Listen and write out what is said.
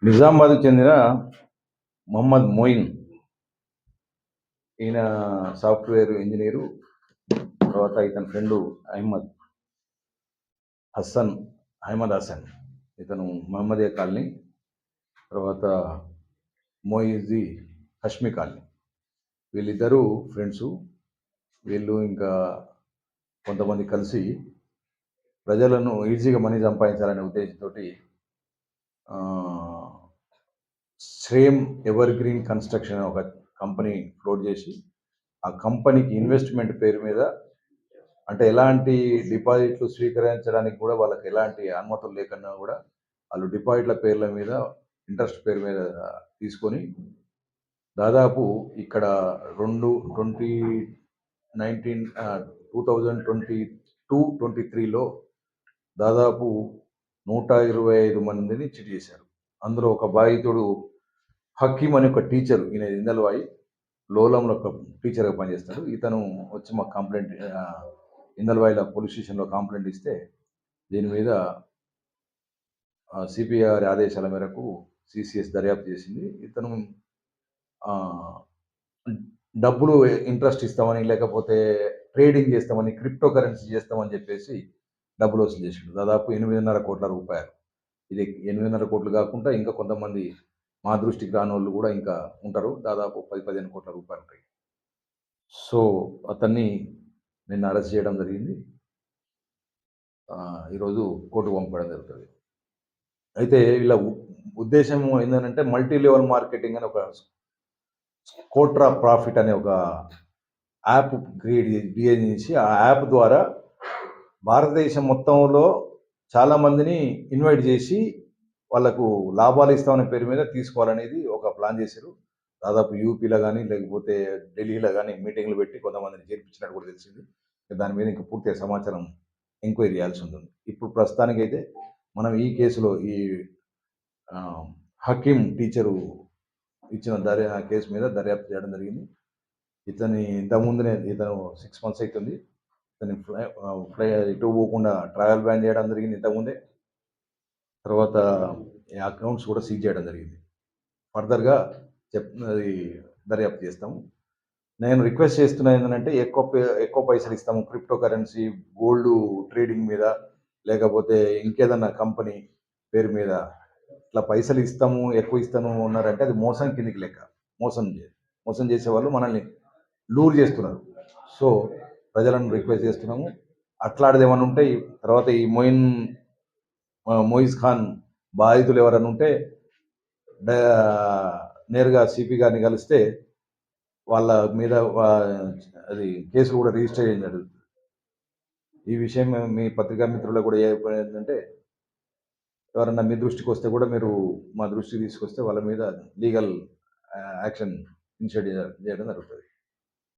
నిజామాబాద్కు చెందిన మొహమ్మద్ మొయిన్. ఈయన software engineer. తర్వాత ఇతని ఫ్రెండు అహ్మద్ హసన్. ఇతను మహమ్మదియా కాలనీ. తర్వాత మోయిజీ హష్మి కాలనీ. వీళ్ళిద్దరూ ఫ్రెండ్సు. వీళ్ళు ఇంకా కొంతమంది కలిసి ప్రజలను ఈజీగా మనీ సంపాదించాలనే ఉద్దేశంతో శ్రేమ్ ఎవర్ గ్రీన్ కన్స్ట్రక్షన్ ఒక కంపెనీ ఫ్లోట్ చేసి, ఆ కంపెనీకి ఇన్వెస్ట్మెంట్ పేరు మీద, అంటే ఎలాంటి డిపాజిట్లు స్వీకరించడానికి కూడా వాళ్ళకి ఎలాంటి అనుమతులు లేకన్నా కూడా వాళ్ళు డిపాజిట్ల పేర్ల మీద, ఇంట్రెస్ట్ పేరు మీద తీసుకొని దాదాపు ఇక్కడ 2022-23లో దాదాపు 125 మందిని చిట్ చేశారు. అందులో ఒక బాధితుడు హకీం అనే ఒక టీచరు, ఈయన ఇందల్వాయి లోలంలో ఒక టీచర్గా పనిచేస్తాడు. ఇతను వచ్చి మాకు కంప్లైంట్, ఇందల్వాయిలో పోలీస్ స్టేషన్లో కంప్లైంట్ ఇస్తే దీని మీద సిపిఆర్ ఆదేశాల మేరకు సిసిఎస్ దర్యాప్తు చేసింది. ఇతను డబ్బులు ఇంట్రెస్ట్ ఇస్తామని, లేకపోతే ట్రేడింగ్ చేస్తామని, క్రిప్టో కరెన్సీ చేస్తామని చెప్పేసి డబ్బులు వసూలు చేసిండు. దాదాపు 8.5 కోట్ల రూపాయలు. ఇది 8.5 కోట్లు కాకుండా ఇంకా కొంతమంది మా దృష్టికి రాని వాళ్ళు కూడా ఇంకా ఉంటారు. దాదాపు 10-15 కోట్ల రూపాయలు ఉంటాయి. సో అతన్ని నిన్న అరెస్ట్ చేయడం జరిగింది. ఈరోజు కోర్టుకు పంపడం జరుగుతుంది. అయితే వీళ్ళ ఉద్దేశం ఏంటంటే మల్టీ లెవెల్ మార్కెటింగ్ అని ఒక కోట్రా ప్రాఫిట్ అనే ఒక యాప్ క్రియేట్ చేసి, ఆ యాప్ ద్వారా భారతదేశం మొత్తంలో చాలామందిని ఇన్వైట్ చేసి వాళ్ళకు లాభాలు ఇస్తామనే పేరు మీద తీసుకోవాలనేది ఒక ప్లాన్ చేశారు. దాదాపు యూపీలో కానీ, లేకపోతే ఢిల్లీలో కానీ మీటింగ్లు పెట్టి కొంతమందిని చేర్పించినట్టు కూడా తెలిసింది. దాని మీద ఇంకా పూర్తిగా సమాచారం ఎంక్వైరీ చేయాల్సి ఉంటుంది. ఇప్పుడు ప్రస్తుతానికైతే మనం ఈ కేసులో ఈ హకీం టీచరు ఇచ్చిన కేసు మీద దర్యాప్తు చేయడం జరిగింది. ఇతను 6 months అవుతుంది. ఇతని ఫ్లై ఇటు పోకుండా ట్రావెల్ బ్యాన్ చేయడం జరిగింది ఇంతకుముందే. తర్వాత అకౌంట్స్ కూడా సీజ్ చేయడం జరిగింది. ఫర్దర్గా దర్యాప్తు చేస్తాము. నేను రిక్వెస్ట్ చేస్తున్నా ఏంటంటే ఎక్కువ పైసలు ఇస్తాము క్రిప్టో కరెన్సీ, గోల్డ్ ట్రేడింగ్ మీద, లేకపోతే ఇంకేదన్నా కంపెనీ పేరు మీద ఇట్లా పైసలు ఇస్తాము, ఎక్కువ ఇస్తాను ఉన్నారంటే అది మోసం కిందికి లెక్క. మోసం చేసే వాళ్ళు మనల్ని లూర్ చేస్తున్నారు. సో ప్రజలను రిక్వెస్ట్ చేస్తున్నాము, అట్లాంటిది ఏమైనా ఉంటే తర్వాత ఈ మొయిజ్ ఖాన్ బాధితులు ఎవరైనా ఉంటే నేరుగా సిపి గారిని కలిస్తే వాళ్ళ మీద అది కేసులు కూడా రిజిస్టర్ చేయడం జరుగుతుంది. ఈ విషయం మీ పత్రికా మిత్రులకు కూడా ఏంటంటే ఎవరన్నా మీ దృష్టికి వస్తే కూడా మీరు మా దృష్టికి తీసుకొస్తే వాళ్ళ మీద లీగల్ యాక్షన్ ఇనిషియేట్ చేయడం జరుగుతుంది.